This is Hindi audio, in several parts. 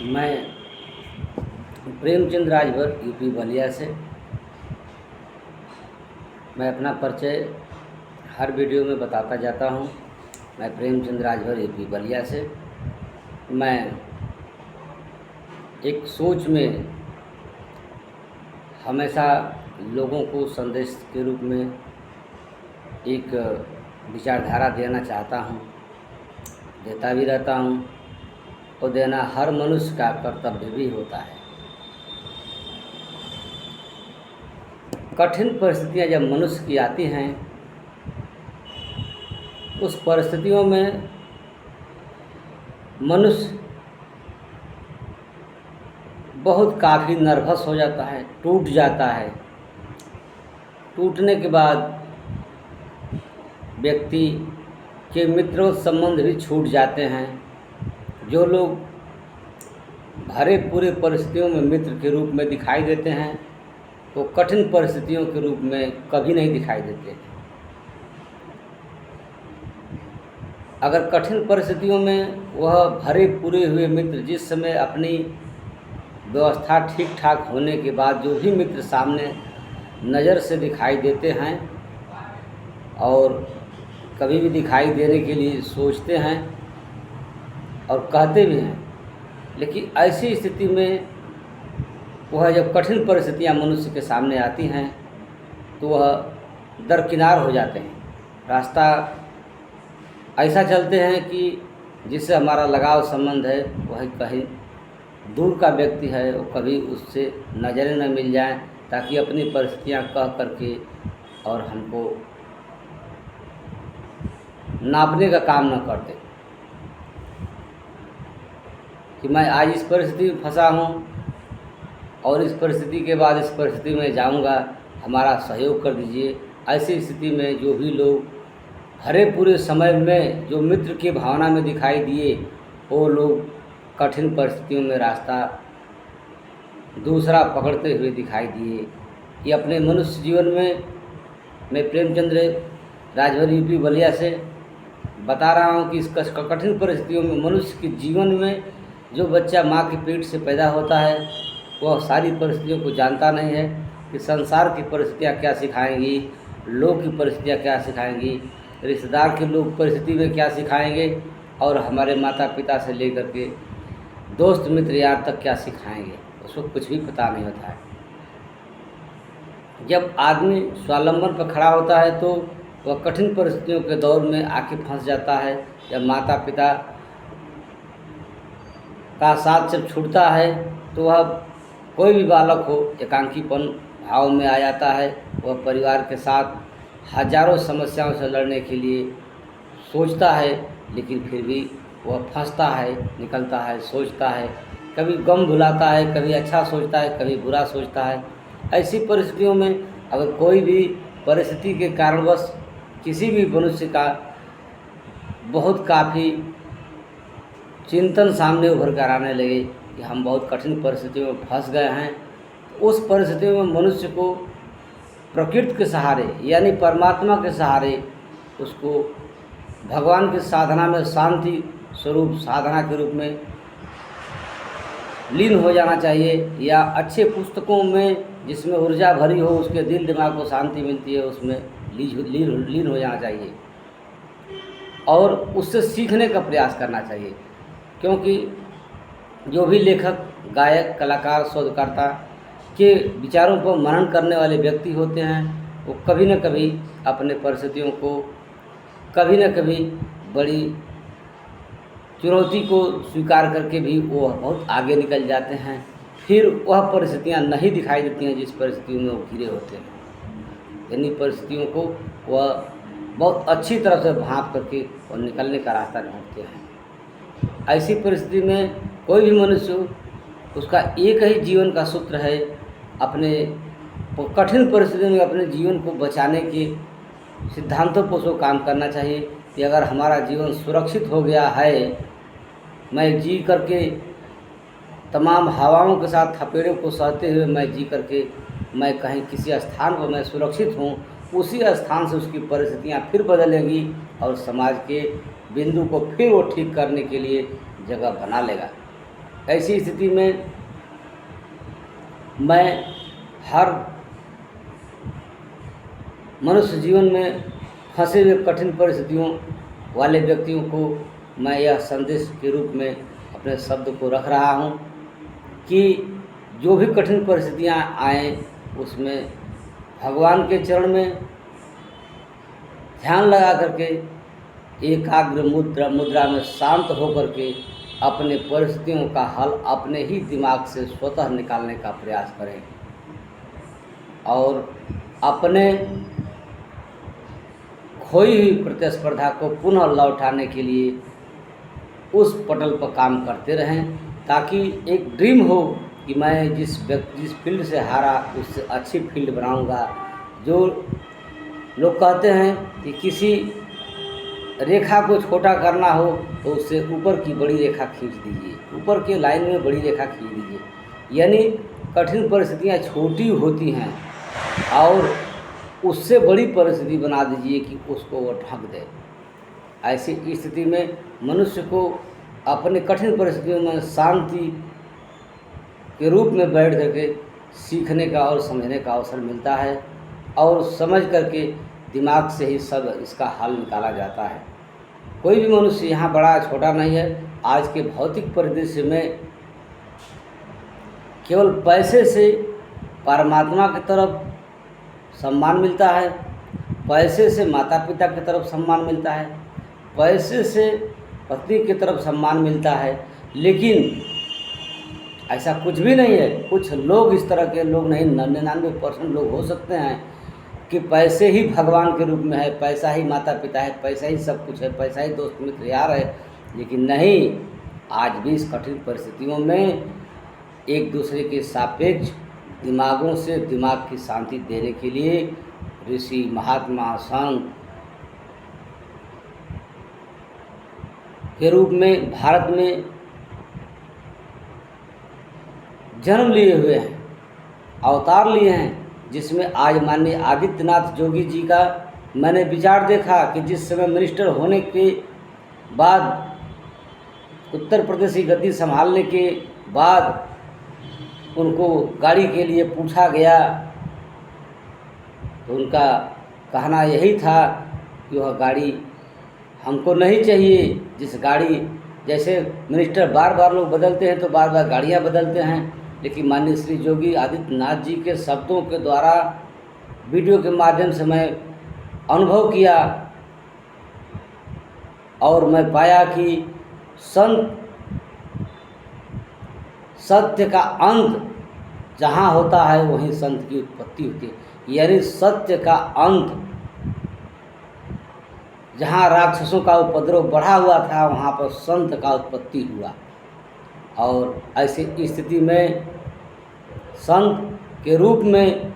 मैं प्रेमचंद राजभर यूपी बलिया से। मैं अपना परिचय हर वीडियो में बताता जाता हूँ। मैं प्रेमचंद राजभर यूपी बलिया से। मैं एक सोच में हमेशा लोगों को संदेश के रूप में एक विचारधारा देना चाहता हूँ, देता भी रहता हूँ और देना हर मनुष्य का कर्तव्य भी होता है। कठिन परिस्थितियाँ जब मनुष्य की आती हैं, उस परिस्थितियों में मनुष्य बहुत काफ़ी नर्वस हो जाता है, टूट जाता है। टूटने के बाद व्यक्ति के मित्र संबंध भी छूट जाते हैं। जो लोग भरे पूरे परिस्थितियों में मित्र के रूप में दिखाई देते हैं, तो कठिन परिस्थितियों के रूप में कभी नहीं दिखाई देते। अगर कठिन परिस्थितियों में वह भरे पूरे हुए मित्र जिस समय अपनी व्यवस्था ठीक ठाक होने के बाद जो भी मित्र सामने नज़र से दिखाई देते हैं और कभी भी दिखाई देने के लिए सोचते हैं और कहते भी हैं, लेकिन ऐसी स्थिति में वह जब कठिन परिस्थितियां मनुष्य के सामने आती हैं तो वह दरकिनार हो जाते हैं। रास्ता ऐसा चलते हैं कि जिससे हमारा लगाव संबंध है वह कहीं दूर का व्यक्ति है, वो कभी उससे नज़रें न मिल जाएं, ताकि अपनी परिस्थितियां कह करके और हमको नापने का काम न करते कि मैं आज इस परिस्थिति में फंसा हूँ और इस परिस्थिति के बाद इस परिस्थिति में जाऊँगा, हमारा सहयोग कर दीजिए। ऐसी स्थिति में जो भी लोग हरे पूरे समय में जो मित्र की भावना में दिखाई दिए, वो लोग कठिन परिस्थितियों में रास्ता दूसरा पकड़ते हुए दिखाई दिए। ये अपने मनुष्य जीवन में मैं प्रेमचंद राजभर यूपी बलिया से बता रहा हूँ कि इस कठिन परिस्थितियों में मनुष्य के जीवन में जो बच्चा माँ के पेट से पैदा होता है, वह सारी परिस्थितियों को जानता नहीं है कि संसार की परिस्थितियाँ क्या सिखाएंगी, लोग की परिस्थितियाँ क्या सिखाएंगी, रिश्तेदार के लोग परिस्थिति में क्या सिखाएंगे और हमारे माता पिता से लेकर के दोस्त मित्र यार तक क्या सिखाएंगे, उसको कुछ भी पता नहीं होता है। जब आदमी स्वावलंबन पर खड़ा होता है तो वह कठिन परिस्थितियों के दौर में आके फंस जाता है। जब माता पिता का साथ जब छूटता है तो वह कोई भी बालक हो एकांकीपन भाव में आ जाता है। वह परिवार के साथ हजारों समस्याओं से लड़ने के लिए सोचता है, लेकिन फिर भी वह फंसता है, निकलता है, सोचता है, कभी गम भुलाता है, कभी अच्छा सोचता है, कभी बुरा सोचता है। ऐसी परिस्थितियों में अगर कोई भी परिस्थिति के कारणवश किसी भी मनुष्य का बहुत काफ़ी चिंतन सामने उभर कर आने लगे कि हम बहुत कठिन परिस्थितियों में फंस गए हैं, तो उस परिस्थितियों में मनुष्य को प्रकृति के सहारे यानी परमात्मा के सहारे उसको भगवान की साधना में शांति स्वरूप साधना के रूप में लीन हो जाना चाहिए, या अच्छे पुस्तकों में जिसमें ऊर्जा भरी हो, उसके दिल दिमाग को शांति मिलती है, उसमें लीन हो जाना चाहिए और उससे सीखने का प्रयास करना चाहिए। क्योंकि जो भी लेखक, गायक, कलाकार, शोधकर्ता के विचारों पर मनन करने वाले व्यक्ति होते हैं, वो कभी न कभी अपने परिस्थितियों को कभी न कभी बड़ी चुनौती को स्वीकार करके भी वो बहुत आगे निकल जाते हैं। फिर वह परिस्थितियां नहीं दिखाई देती हैं जिस परिस्थितियों में वो घिरे होते हैं। यानी परिस्थितियों को वह बहुत अच्छी तरह से भांप करके और निकलने का रास्ता ढूंढते हैं। ऐसी परिस्थिति में कोई भी मनुष्य, उसका एक ही जीवन का सूत्र है, अपने कठिन परिस्थितियों में अपने जीवन को बचाने के सिद्धांतों पर उसको काम करना चाहिए कि अगर हमारा जीवन सुरक्षित हो गया है, मैं जी करके तमाम हवाओं के साथ थपेड़ों को सहते हुए मैं जी करके मैं कहीं किसी स्थान पर मैं सुरक्षित हूँ, उसी स्थान से उसकी परिस्थितियाँ फिर बदलेंगी और समाज के बिंदु को फिर वो ठीक करने के लिए जगह बना लेगा। ऐसी स्थिति में मैं हर मनुष्य जीवन में फंसे हुए कठिन परिस्थितियों वाले व्यक्तियों को मैं यह संदेश के रूप में अपने शब्द को रख रहा हूँ कि जो भी कठिन परिस्थितियाँ आएँ उसमें भगवान के चरण में ध्यान लगा करके एकाग्र मुद्रा में शांत होकर के अपने परिस्थितियों का हल अपने ही दिमाग से स्वतः निकालने का प्रयास करें और अपने खोई हुई प्रतिस्पर्धा को पुनः लौटाने के लिए उस पटल पर काम करते रहें, ताकि एक ड्रीम हो कि मैं जिस फील्ड से हारा उससे अच्छी फील्ड बनाऊंगा। जो लोग कहते हैं कि किसी रेखा को छोटा करना हो तो उससे ऊपर की बड़ी रेखा खींच दीजिए, ऊपर के लाइन में बड़ी रेखा खींच दीजिए, यानी कठिन परिस्थितियाँ छोटी होती हैं और उससे बड़ी परिस्थिति बना दीजिए कि उसको वो ढक दे। ऐसी स्थिति में मनुष्य को अपने कठिन परिस्थितियों में शांति के रूप में बैठ करके सीखने का और समझने का अवसर मिलता है और समझ करके दिमाग से ही सब इसका हल निकाला जाता है। कोई भी मनुष्य यहाँ बड़ा छोटा नहीं है। आज के भौतिक परिदृश्य में केवल पैसे से परमात्मा की तरफ सम्मान मिलता है, पैसे से माता पिता की तरफ सम्मान मिलता है, पैसे से पत्नी की तरफ सम्मान मिलता है, लेकिन ऐसा कुछ भी नहीं है। कुछ लोग इस तरह के लोग नहीं, 99% लोग हो सकते हैं कि पैसे ही भगवान के रूप में है, पैसा ही माता पिता है, पैसा ही सब कुछ है, पैसा ही दोस्त मित्र यार है। लेकिन नहीं, आज भी इस कठिन परिस्थितियों में एक दूसरे के सापेक्ष दिमागों से दिमाग की शांति देने के लिए ऋषि, महात्मा, संत के रूप में भारत में जन्म लिए हुए हैं, अवतार लिए हैं, जिसमें आज माननीय आदित्यनाथ जोगी जी का मैंने विचार देखा कि जिस समय मिनिस्टर होने के बाद उत्तर प्रदेश की गद्दी संभालने के बाद उनको गाड़ी के लिए पूछा गया तो उनका कहना यही था कि वह गाड़ी हमको नहीं चाहिए। जिस गाड़ी, जैसे मिनिस्टर बार बार लोग बदलते हैं तो बार बार गाड़ियाँ बदलते हैं, लेकिन माननीय श्री योगी आदित्यनाथ जी के शब्दों के द्वारा वीडियो के माध्यम से मैं अनुभव किया और मैं पाया कि सत्य का अंत जहाँ होता है वहीं संत की उत्पत्ति होती है। यानी सत्य का अंत, जहाँ राक्षसों का उपद्रव बढ़ा हुआ था वहाँ पर संत का उत्पत्ति हुआ। और ऐसी स्थिति में संत के रूप में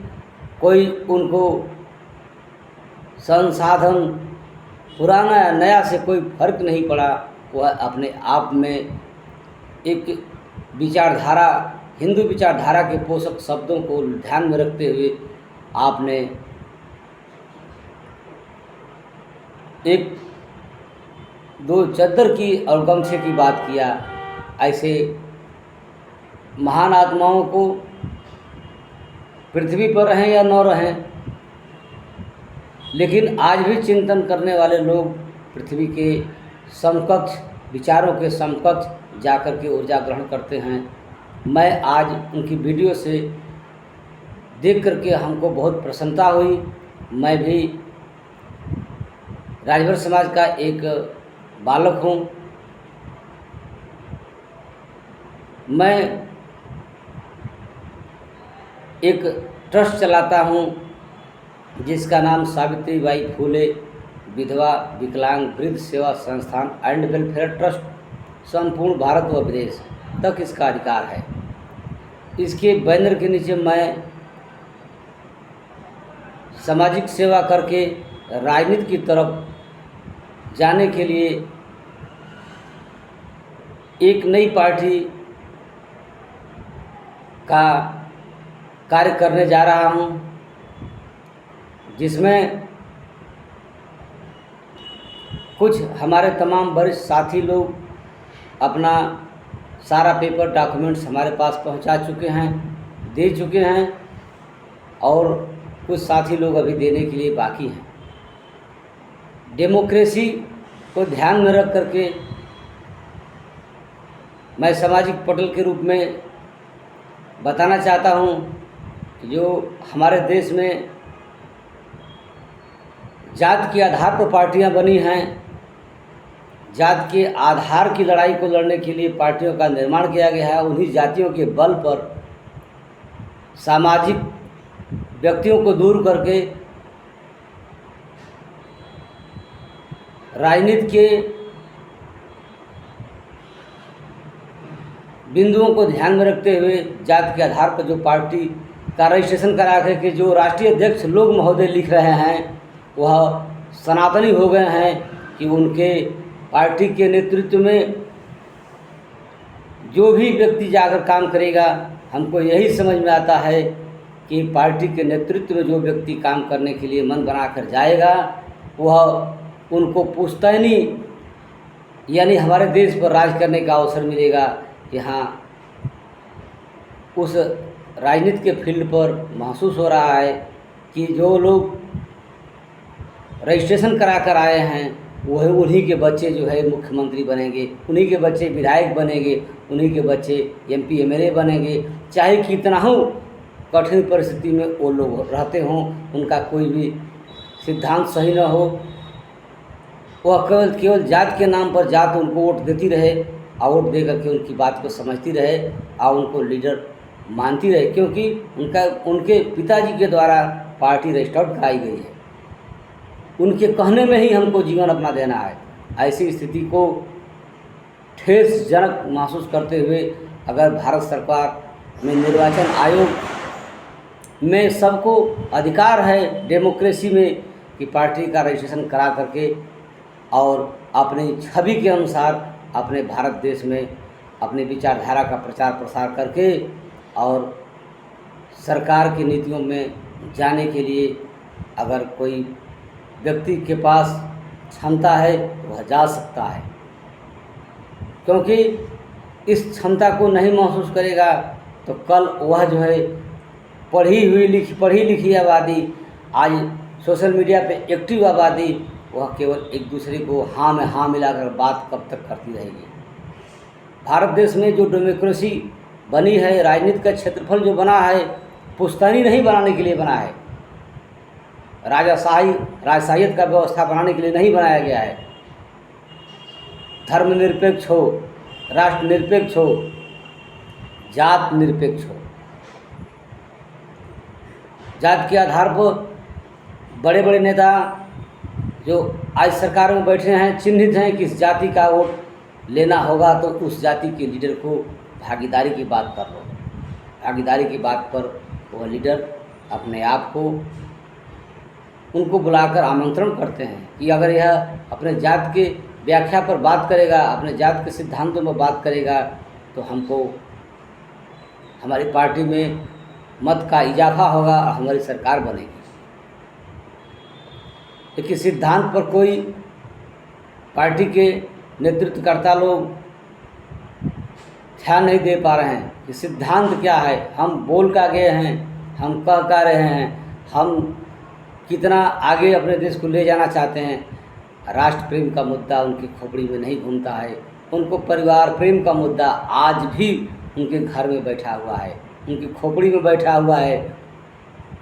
कोई उनको संसाधन पुराना या नया से कोई फर्क नहीं पड़ा। वह अपने आप में एक विचारधारा, हिंदू विचारधारा के पोषक शब्दों को ध्यान में रखते हुए आपने एक दो चद्दर की और गमछे की बात किया। ऐसे महान आत्माओं को पृथ्वी पर रहें या न रहें, लेकिन आज भी चिंतन करने वाले लोग पृथ्वी के समकक्ष विचारों के समकक्ष जाकर के ऊर्जा ग्रहण करते हैं। मैं आज उनकी वीडियो से देख करके हमको बहुत प्रसन्नता हुई। मैं भी राजभर समाज का एक बालक हूँ। मैं एक ट्रस्ट चलाता हूँ जिसका नाम सावित्री बाई फूले विधवा विकलांग वृद्ध सेवा संस्थान एंड वेलफेयर ट्रस्ट, संपूर्ण भारत व विदेश तक इसका अधिकार है। इसके बैनर के नीचे मैं सामाजिक सेवा करके राजनीति की तरफ जाने के लिए एक नई पार्टी का कार्य करने जा रहा हूँ, जिसमें कुछ हमारे तमाम वरिष्ठ साथी लोग अपना सारा पेपर डॉक्यूमेंट्स हमारे पास पहुंचा चुके हैं, दे चुके हैं, और कुछ साथी लोग अभी देने के लिए बाकी हैं। डेमोक्रेसी को ध्यान में रख करके मैं सामाजिक पटल के रूप में बताना चाहता हूं कि जो हमारे देश में जात के आधार पर पार्टियां बनी हैं, जात के आधार की लड़ाई को लड़ने के लिए पार्टियों का निर्माण किया गया है, उन्हीं जातियों के बल पर सामाजिक व्यक्तियों को दूर करके राजनीति के बिंदुओं को ध्यान में रखते हुए जात के आधार पर जो पार्टी का रजिस्ट्रेशन करा के जो राष्ट्रीय अध्यक्ष लोग महोदय लिख रहे हैं वह सनातनी हो गए हैं कि उनके पार्टी के नेतृत्व में जो भी व्यक्ति जाकर काम करेगा, हमको यही समझ में आता है कि पार्टी के नेतृत्व में जो व्यक्ति काम करने के लिए मन बनाकर जाएगा वह उनको पुश्तैनी यानी हमारे देश पर राज करने का अवसर मिलेगा। कि हाँ, उस राजनीति के फील्ड पर महसूस हो रहा है कि जो लोग रजिस्ट्रेशन करा कर आए हैं वह उन्हीं के बच्चे जो है मुख्यमंत्री बनेंगे, उन्हीं के बच्चे विधायक बनेंगे, उन्हीं के बच्चे एमपी एमएलए बनेंगे। चाहे कितना हो कठिन परिस्थिति में वो लोग रहते हों, उनका कोई भी सिद्धांत सही न हो, वह केवल जात के नाम पर जात उनको वोट देती रहे और वोट दे करके उनकी बात को समझती रहे और उनको लीडर मानती रहे, क्योंकि उनके पिताजी के द्वारा पार्टी रजिस्टर्ड कराई गई है। उनके कहने में ही हमको जीवन अपना देना है। ऐसी स्थिति को ठेस जनक महसूस करते हुए अगर भारत सरकार में निर्वाचन आयोग में सबको अधिकार है डेमोक्रेसी में कि पार्टी का रजिस्ट्रेशन करा करके और अपनी छवि के अनुसार अपने भारत देश में अपनी विचारधारा का प्रचार प्रसार करके और सरकार की नीतियों में जाने के लिए अगर कोई व्यक्ति के पास क्षमता है तो वह जा सकता है, क्योंकि इस क्षमता को नहीं महसूस करेगा तो कल वह जो है पढ़ी लिखी आबादी, आज सोशल मीडिया पे एक्टिव आबादी, वह केवल एक दूसरे को हाँ में हाँ मिलाकर बात कब तक करती रहेगी। भारत देश में जो डेमोक्रेसी बनी है, राजनीति का क्षेत्रफल जो बना है, पुश्तैनी नहीं बनाने के लिए बना है, राजशाहियत का व्यवस्था बनाने के लिए नहीं बनाया गया है। धर्म निरपेक्ष हो, राष्ट्र निरपेक्ष हो, जात निरपेक्ष हो। जात के आधार पर बड़े बड़े नेता जो आज सरकार में बैठे हैं चिन्हित हैं कि इस जाति का वोट लेना होगा तो उस जाति के लीडर को भागीदारी की बात कर लो। भागीदारी की बात पर वह लीडर अपने आप को उनको बुलाकर आमंत्रण करते हैं कि अगर यह अपने जात के व्याख्या पर बात करेगा, अपने जात के सिद्धांतों में बात करेगा तो हमको हमारी पार्टी में मत का इजाफा होगा और हमारी सरकार बनेगी। लेकिन सिद्धांत पर कोई पार्टी के नेतृत्वकर्ता लोग ध्यान नहीं दे पा रहे हैं कि सिद्धांत क्या है, हम बोल का गए हैं, हम कह का रहे हैं, हम कितना आगे अपने देश को ले जाना चाहते हैं। राष्ट्र प्रेम का मुद्दा उनकी खोपड़ी में नहीं घूमता है, उनको परिवार प्रेम का मुद्दा आज भी उनके घर में बैठा हुआ है, उनकी खोपड़ी में बैठा हुआ है,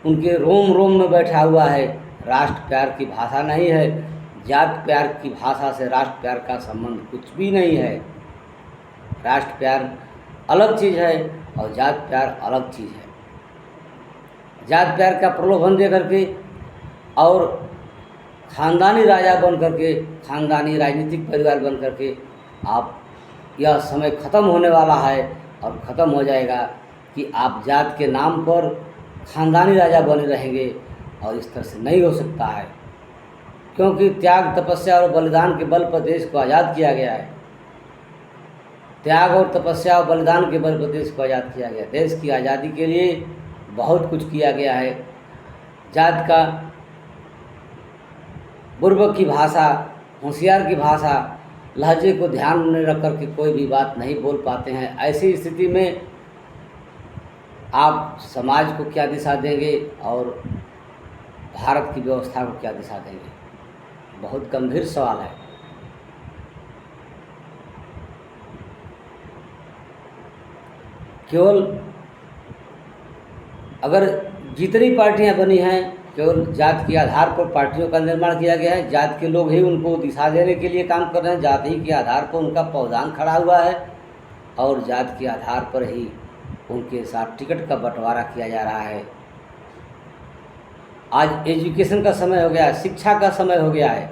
उनके रोम रोम में बैठा हुआ है। राष्ट्र प्यार की भाषा नहीं है, जात प्यार की भाषा से राष्ट्र प्यार का संबंध कुछ भी नहीं है। राष्ट्र प्यार अलग चीज़ है और जात प्यार अलग चीज़ है। जात प्यार का प्रलोभन दे करके और ख़ानदानी राजा बन करके, ख़ानदानी राजनीतिक परिवार बन करके आप यह समय ख़त्म होने वाला है और ख़त्म हो जाएगा कि आप जात के नाम पर ख़ानदानी राजा बने रहेंगे, और इस तरह से नहीं हो सकता है। क्योंकि त्याग, तपस्या और बलिदान के बल पर देश को आज़ाद किया गया है। त्याग और तपस्या और बलिदान के बल पर देश को आज़ाद किया गया। देश की आज़ादी के लिए बहुत कुछ किया गया है। जात का बुर्बक की भाषा, होशियार की भाषा लहजे को ध्यान में रख कर के कोई भी बात नहीं बोल पाते हैं। ऐसी स्थिति में आप समाज को क्या दिशा देंगे और भारत की व्यवस्था को क्या दिशा देंगे? बहुत गंभीर सवाल है। केवल अगर जितनी पार्टियां बनी हैं केवल जात के आधार पर पार्टियों का निर्माण किया गया है। जात के लोग ही उनको दिशा देने के लिए काम कर रहे हैं। जात ही के आधार पर उनका प्रावधान खड़ा हुआ है और जात के आधार पर ही उनके साथ टिकट का बंटवारा किया जा रहा है। आज एजुकेशन का समय हो गया है, शिक्षा का समय हो गया है।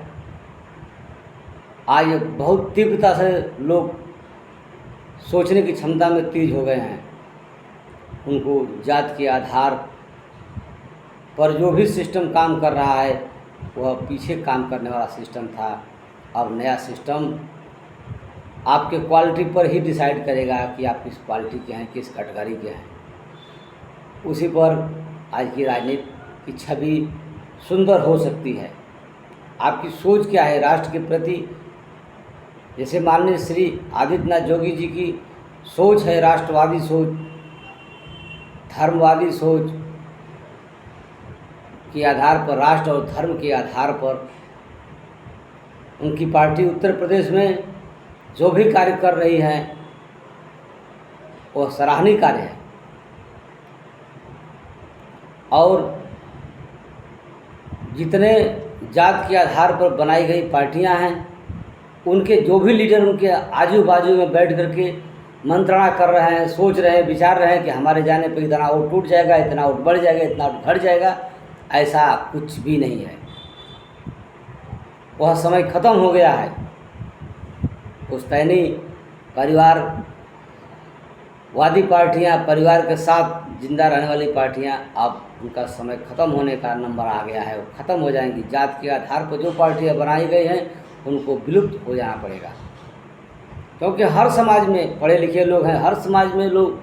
आज बहुत तीव्रता से लोग सोचने की क्षमता में तेज हो गए हैं। उनको जात के आधार पर जो भी सिस्टम काम कर रहा है वह पीछे काम करने वाला सिस्टम था। अब नया सिस्टम आपके क्वालिटी पर ही डिसाइड करेगा कि आप किस क्वालिटी के हैं, किस कैटेगरी के हैं। उसी पर आज की राजनीति की छवि सुंदर हो सकती है। आपकी सोच क्या है राष्ट्र के प्रति? जैसे माननीय श्री आदित्यनाथ योगी जी की सोच है राष्ट्रवादी सोच, धर्मवादी सोच के आधार पर, राष्ट्र और धर्म के आधार पर उनकी पार्टी उत्तर प्रदेश में जो भी कार्य कर रही है वह सराहनीय कार्य है। और जितने जात के आधार पर बनाई गई पार्टियां हैं उनके जो भी लीडर उनके आजू बाजू में बैठ करके मंत्रणा कर रहे हैं, सोच रहे हैं, विचार रहे हैं कि हमारे जाने पर इतना वोट टूट जाएगा, इतना वोट बढ़ जाएगा, इतना वोट घट जाएगा। ऐसा कुछ भी नहीं है। वह समय खत्म हो गया है। पुश्तैनी परिवारवादी पार्टियां, परिवार के साथ जिंदा रहने वाली पार्टियां, अब उनका समय खत्म होने का नंबर आ गया है। वो खत्म हो जाएंगी। जात के आधार पर जो पार्टियां बनाई गई हैं उनको विलुप्त हो जाना पड़ेगा। क्योंकि हर समाज में पढ़े लिखे लोग हैं, हर समाज में लोग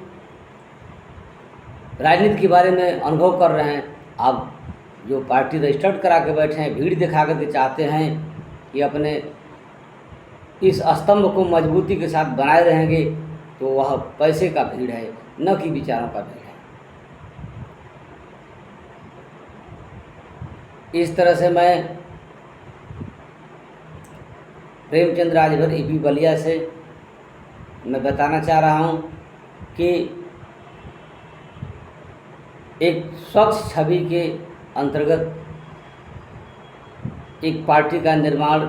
राजनीति के बारे में अनुभव कर रहे हैं। अब जो पार्टी रजिस्टर्ड करा के बैठे हैं, भीड़ दिखा करके चाहते हैं कि अपने इस स्तंभ को मजबूती के साथ बनाए रहेंगे, तो वह पैसे का भीड़ है, न कि विचारों का भीड़ है। इस तरह से मैं प्रेमचंद राजभर ईपी बलिया से मैं बताना चाह रहा हूँ कि एक स्वच्छ छवि के अंतर्गत एक पार्टी का निर्माण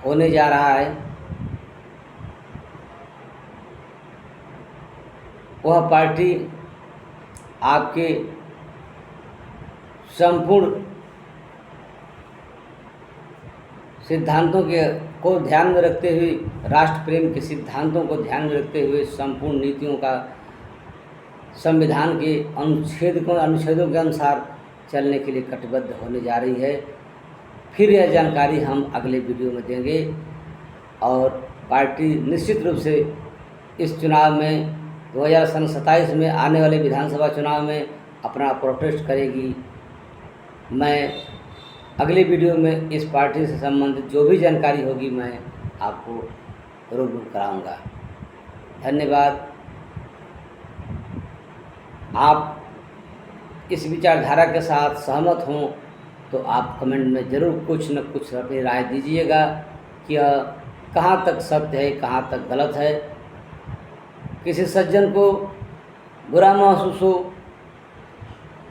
होने जा रहा है। वह पार्टी आपके संपूर्ण सिद्धांतों को ध्यान में रखते हुए, राष्ट्र प्रेम के सिद्धांतों को ध्यान में रखते हुए, संपूर्ण नीतियों का संविधान के अनुच्छेदों के अनुसार चलने के लिए कटिबद्ध होने जा रही है। फिर यह जानकारी हम अगले वीडियो में देंगे। और पार्टी निश्चित रूप से इस चुनाव में 2027 में आने वाले विधानसभा चुनाव में अपना प्रोटेस्ट करेगी। मैं अगले वीडियो में इस पार्टी से संबंधित जो भी जानकारी होगी मैं आपको रूबरू कराऊंगा। धन्यवाद। आप इस विचारधारा के साथ सहमत हों तो आप कमेंट में ज़रूर कुछ न कुछ अपनी राय दीजिएगा कि कहाँ तक सत्य है, कहाँ तक गलत है। किसी सज्जन को बुरा महसूस हो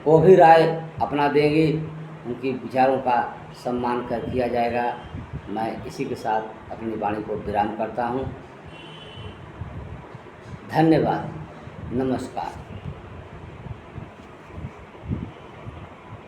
वो भी राय अपना देंगे, उनके विचारों का सम्मान किया जाएगा। मैं इसी के साथ अपनी वाणी को विराम करता हूँ। धन्यवाद। नमस्कार।